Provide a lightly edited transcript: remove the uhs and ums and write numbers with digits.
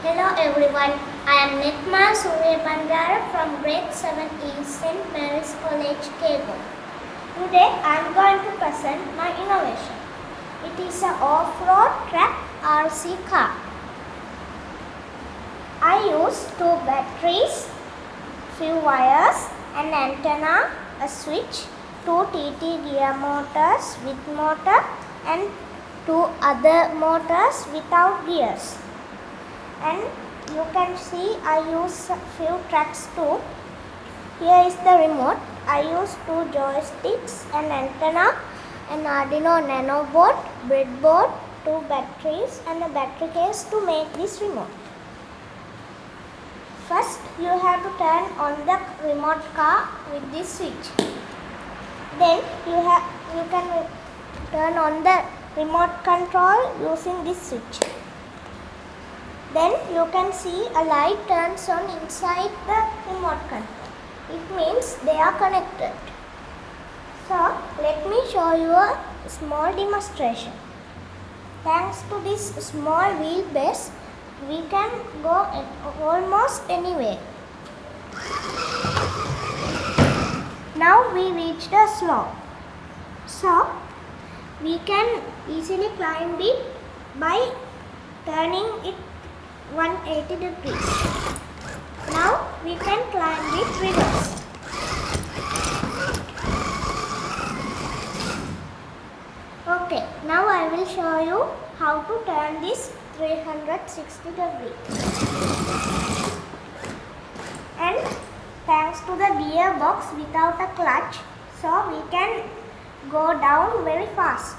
Hello everyone, I am Nitma Suryabandara from grade 7 in St. Mary's College, Kego. Today I am going to present my innovation. It is an off-road track RC car. I use 2 batteries, few wires, an antenna, a switch, 2 TT gear motors with motor and 2 other motors without gears. And you can see I use a few tracks too. Here is the remote. I use 2 joysticks, an antenna, an Arduino Nano board, breadboard, 2 batteries and a battery case to make this remote. First you have to turn on the remote car with this switch. Then you can turn on the remote control using this switch. Then you can see a light turns on inside the remote control. It means they are connected. So let me show you a small demonstration. Thanks to this small wheelbase, we can go almost anywhere. Now we reached a slope. So we can easily climb it by turning it 180 degrees. Now we can climb it reverse. Okay, now I will show you how to turn this 360 degrees. And thanks to the gearbox without a clutch, so we can go down very fast.